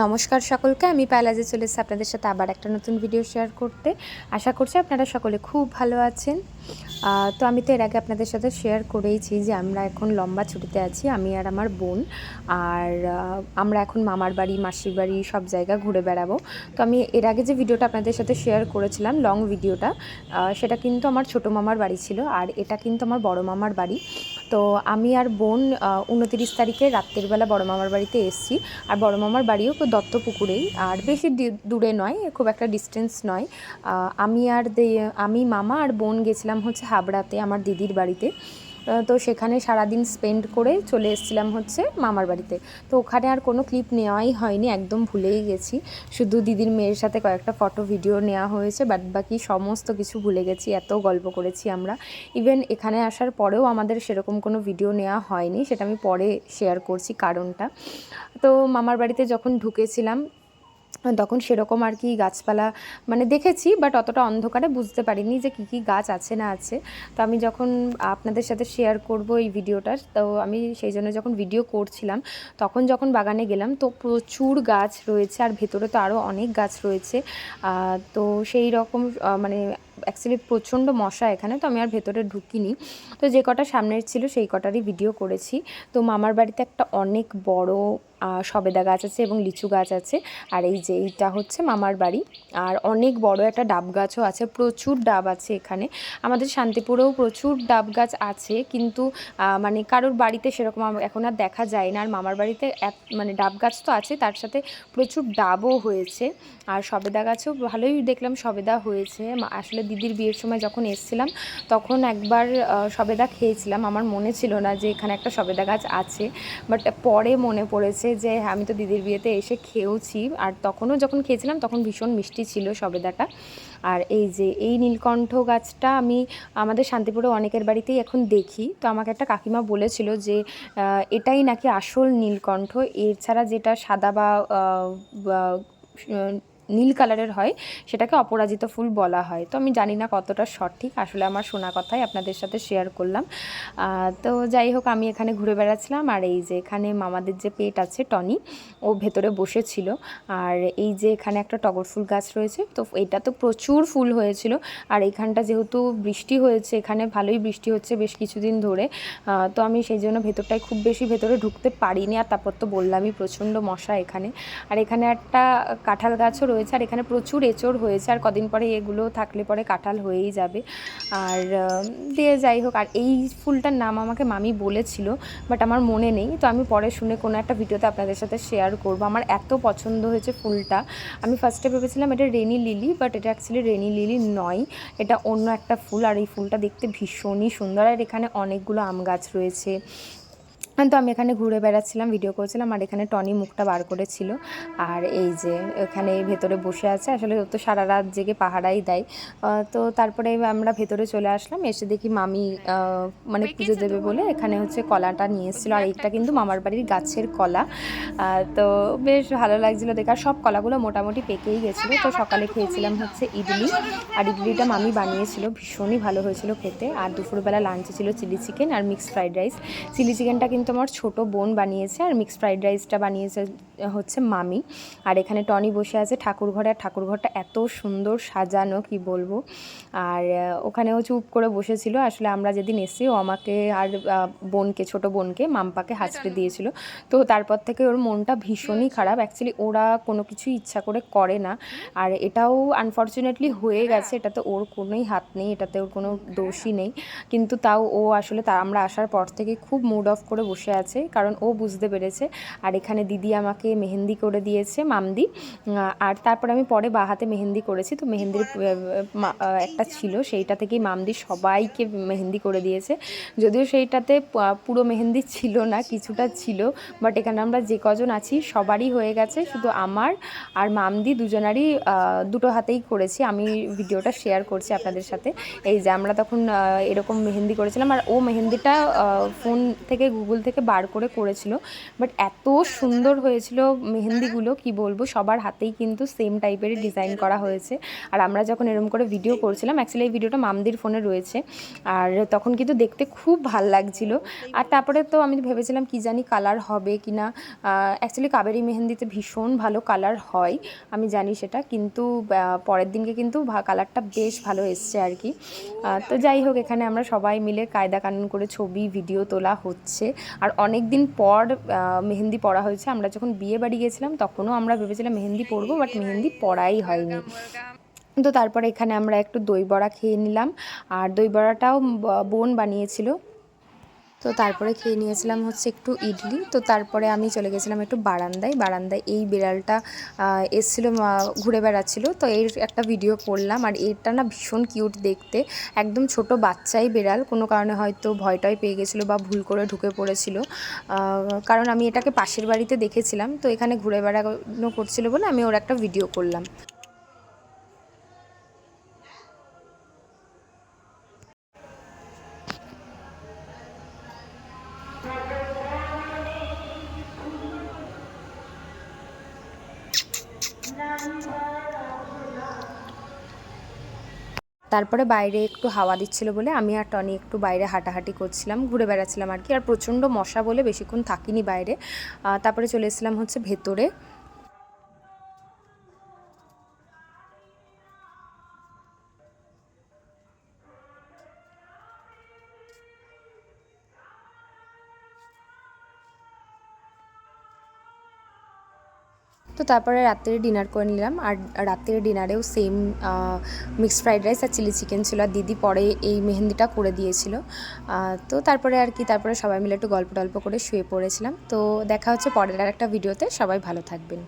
নমস্কার সকলকে, আমি পায়েলাজে চলে এসেছি আপনাদের সাথে আবার একটা নতুন ভিডিও শেয়ার করতে। আশা করছি আপনারা সকলে খুব ভালো আছেন। তো আমি তো এর আগে আপনাদের সাথে শেয়ার করেইছি যে আমরা এখন লম্বা ছুটিতে আছি, আমি আর আমার বোন। আর আমরা এখন মামার বাড়ি, মাসির বাড়ি সব জায়গা ঘুরে বেড়াবো। তো আমি এর আগে যে ভিডিওটা আপনাদের সাথে শেয়ার করেছিলাম, লং ভিডিওটা, সেটা কিন্তু আমার ছোটো মামার বাড়ি ছিল, আর এটা কিন্তু আমার বড় মামার বাড়ি। তো আমি আর বোন 29 তারিখে রাত্রের বেলা বড় মামার বাড়িতে এসেছি। আর বড় মামার বাড়িও দত্তপুকুরেই, আর বেশি দূরে নয়, খুব একটা ডিস্টেন্স নয়। আমি মামা আর বোন গেছিলাম হচ্ছে হাবড়াতে আমার দিদির বাড়িতে। তো সেখানে সারাদিন স্পেন্ড করে চলে এসেছিলাম হচ্ছে মামার বাড়িতে। তো ওখানে আর কোনো ক্লিপ নেওয়াই হয়নি, একদম ভুলেই গেছি। শুধু দিদির মেয়ের সাথে কয়েকটা ফটো ভিডিও নেওয়া হয়েছে, বাট বাকি সমস্ত কিছু ভুলে গেছি, এত গল্প করেছি আমরা। ইভেন এখানে আসার পরেও আমাদের সেরকম কোনো ভিডিও নেওয়া হয়নি, সেটা আমি পরে শেয়ার করছি কারণটা। তো মামার বাড়িতে যখন ঢুকেছিলাম তখন সেরকম আর কি গাছপালা মানে দেখেছি, বাট অতটা অন্ধকারে বুঝতে পারিনি যে কী গাছ আছে না আছে। তো আমি যখন আপনাদের সাথে শেয়ার করব এই ভিডিওটা, তো আমি সেই জন্য যখন ভিডিও করছিলাম তখন যখন বাগানে গেলাম, তো প্রচুর গাছ রয়েছে, আর ভেতরে তো আরও অনেক গাছ রয়েছে। তো সেই রকম মানে অ্যাকচুয়ালি প্রচণ্ড মশা এখানে, তো আমি আর ভেতরে ঢুকিনি। তো যে কটা সামনের ছিল সেই কটারই ভিডিও করেছি। তো মামার বাড়িতে একটা অনেক বড় সবেদা গাছ আছে এবং লিচু গাছ আছে। আর এইটা হচ্ছে মামার বাড়ি। আর অনেক বড় একটা ডাব গাছও আছে, প্রচুর ডাব আছে এখানে। আমাদের শান্তিপুরেও প্রচুর ডাব গাছ আছে, কিন্তু মানে কারোর বাড়িতে সেরকম এখন আর দেখা যায় না। আর মামার বাড়িতে মানে ডাব গাছ তো আছে, তার সাথে প্রচুর ডাবও হয়েছে। আর সবেদা গাছেও ভালোই দেখলাম সবেদা হয়েছে। আসলে দিদির বিয়ের সময় যখন এসেছিলাম তখন একবার সবেদা খেয়েছিলাম, আমার মনে ছিল না যে এখানে একটা সবেদা গাছ আছে। বাট পরে মনে পড়েছে যে আমি তো দিদির বিয়েতে এসে খেয়েওছি, আর তখনও যখন খেয়েছিলাম তখন ভীষণ মিষ্টি ছিল সবেদাটা। আর এই নীলকণ্ঠ গাছটা আমি আমাদের শান্তিপুরে অনেকের বাড়িতেই এখন দেখি। তো আমাকে একটা কাকিমা বলেছিল যে এটাই নাকি আসল নীলকণ্ঠ, এর ছাড়া যেটা সাদা বা নীল কালারের হয় সেটাকে অপরাজিত ফুল বলা হয়। তো আমি জানি না কতটা সঠিক, আসলে আমার শোনা কথাই আপনাদের সাথে শেয়ার করলাম। তো যাই হোক, আমি এখানে ঘুরে বেড়াচ্ছিলাম। আর এখানে মামাদের যে পেট আছে টনি, ও ভেতরে বসেছিল। আর এখানে একটা টগর ফুল গাছ রয়েছে, তো এটা তো প্রচুর ফুল হয়েছিল। আর এইখানটা যেহেতু বৃষ্টি হয়েছে, এখানে ভালোই বৃষ্টি হচ্ছে বেশ কিছুদিন ধরে, তো আমি সেই জন্য ভেতরটায় খুব বেশি ভেতরে ঢুকতে পারিনি। আর তারপর তো বললামই প্রচণ্ড মশা এখানে। আর এখানে একটা কাঁঠাল গাছও রয়েছে, আর এখানে প্রচুর এঁচড় হয়েছে, আর কদিন পরে এগুলো থাকলে পরে কাঁঠাল হয়েই যাবে। আর যাই হোক, আর এই ফুলটার নাম আমাকে মামি বলেছিল, বাট আমার মনে নেই। তো আমি পরে শুনে কোনো একটা ভিডিওতে আপনাদের সাথে শেয়ার করব। আমার এত পছন্দ হয়েছে ফুলটা। আমি ফার্স্টে ভেবেছিলাম এটা রেনি লিলি, বাট এটা অ্যাকচুয়ালি রেনি লিলি নয়, এটা অন্য একটা ফুল। আর এই ফুলটা দেখতে ভীষণই সুন্দর। আর এখানে অনেকগুলো আম গাছ রয়েছে। তো আমি এখানে ঘুরে বেড়াচ্ছিলাম, ভিডিও করছিলাম, আর এখানে টনি মুখটা বার করেছিল। আর এখানে ভেতরে বসে আছে, আসলে তো সারা রাত জেগে পাহারাই দেয়। তো তারপরে আমরা ভেতরে চলে আসলাম, এসে দেখি মামি মানে পুজো দেবে বলে এখানে হচ্ছে কলাটা নিয়ে এসেছিলো। আর এইটা কিন্তু মামার বাড়ির গাছের কলা। তো বেশ ভালো লাগছিলো দেখে। আর সব কলাগুলো মোটামুটি পেকেই গেছিলো। তো সকালে খেয়েছিলাম হচ্ছে ইডলি, আর ইডলিটা মামি বানিয়েছিল, ভীষণই ভালো হয়েছিল খেতে। আর দুপুরবেলা লাঞ্চে ছিল চিলি চিকেন আর মিক্সড ফ্রাইড রাইস। চিলি চিকেনটা কিন্তু আমার ছোটো বোন বানিয়েছে, আর মিক্সড ফ্রাইড রাইসটা বানিয়েছে হচ্ছে মামি। আর এখানে টনি বসে আছে ঠাকুরঘরে, আর ঠাকুরঘরটা এত সুন্দর সাজানো কি বলবো। আর ওখানেও চুপ করে বসেছিল। আসলে আমরা যেদিন এসেছি ও আমাকে আর ছোটো বোনকে মাম্পাকে হাঁচড়ে দিয়েছিল। তো তারপর থেকে ওর মনটা ভীষণই খারাপ। অ্যাকচুয়ালি ওরা কোনো কিছুই ইচ্ছা করে না, আর এটাও আনফর্চুনেটলি হয়ে গেছে, এটাতে ওর কোনোই হাত নেই, এটাতে ওর কোনো দোষই নেই। কিন্তু তাও ও আসলে আমরা আসার পর থেকে খুব মুড অফ করে বসে আছে, কারণ ও বুঝতে পেরেছে। আর এখানে দিদি আমাকে মেহেন্দি করে দিয়েছে, মামদি। আর তারপরে আমি পরে বাঁ হাতে মেহেন্দি করেছি। তো মেহেন্দির একটা ছিল, সেইটা থেকেই মামদি সবাইকে মেহেন্দি করে দিয়েছে। যদিও সেইটাতে পুরো মেহেন্দি ছিল না, কিছুটা ছিল, বাট এখানে আমরা যে কজন আছি সবারই হয়ে গেছে, শুধু আমার আর মামদি দুজনারই দুটো হাতেই করেছি। আমি ভিডিওটা শেয়ার করছি আপনাদের সাথে। আমরা তখন এরকম মেহেন্দি করেছিলাম, আর ও মেহেন্দিটা ফোন থেকে গুগল থেকে বার করেছিল, বাট এত সুন্দর হয়েছিল হয়েছিল মেহেন্দিগুলো কি বলবো, সবার হাতেই কিন্তু সেম টাইপেরই ডিজাইন করা হয়েছে। আর আমরা যখন এরকম করে ভিডিও করছিলাম, অ্যাকচুয়ালি এই ভিডিওটা মামদির ফোনে রয়েছে, আর তখন কিন্তু দেখতে খুব ভাল লাগছিল। আর তারপরে তো আমি ভেবেছিলাম কি জানি কালার হবে কি না, অ্যাকচুয়ালি কাবেরি মেহেন্দিতে ভীষণ ভালো কালার হয়, আমি জানি সেটা, কিন্তু পরের দিনকে কিন্তু কালারটা বেশ ভালো এসছে আর কি। তো যাই হোক, এখানে আমরা সবাই মিলে কায়দা কানুন করে ছবি ভিডিও তোলা হচ্ছে। আর অনেক দিন পর মেহেন্দি পরা হয়েছে। আমরা যখন বিয়ে বাড়ি গেছিলাম তখনও আমরা ভেবেছিলাম মেহেন্দি পরবো, বাট মেহেন্দি পরাই হয়নি। তো তারপরে এখানে আমরা একটু দই বড়া খেয়ে নিলাম, আর দই বড়াটাও বোন বানিয়েছিল। তো তারপরে খেয়ে নিয়েছিলাম হচ্ছে একটু ইডলি। তো তারপরে আমি চলে গেছিলাম একটু বারান্দায় এই বিড়ালটা এসেছিলো, ঘুরে বেড়াচ্ছিলো, তো এর একটা ভিডিও করলাম। আর এটা না ভীষণ কিউট দেখতে, একদম ছোট বাচ্চাই বিড়াল, কোনো কারণে হয়তো ভয়টাই পেয়ে গেছিলো বা ভুল করে ঢুকে পড়েছিল, কারণ আমি এটাকে পাশের বাড়িতে দেখেছিলাম, তো এখানে ঘুরে বেড়ানো করছিল বলে আমি ওর একটা ভিডিও করলাম। তারপরে বাইরে একটু হাওয়া দিচ্ছিল বলে আমি আর টনি একটু বাইরে হাঁটাহাঁটি করছিলাম, ঘুরে বেড়াচ্ছিলাম আর কি। আর প্রচণ্ড মশা বলে বেশিক্ষণ থাকিনি বাইরে, তারপরে চলে এসেছিলাম হচ্ছে ভেতরে। তো তারপরে রাত্রে ডিনার করে নিলাম, আর রাত্রের ডিনারেও সেম মিক্সড ফ্রাইড রাইস আর চিলি চিকেন ছিল। আর দিদি পরে এই মেহেন্দিটা করে দিয়েছিল। তো তারপরে আর কি, তারপরে সবাই মিলে একটু গল্প টল্প করে শুয়ে পড়েছিলাম। তো দেখা হচ্ছে পরের আর একটা ভিডিওতে, সবাই ভালো থাকবেন।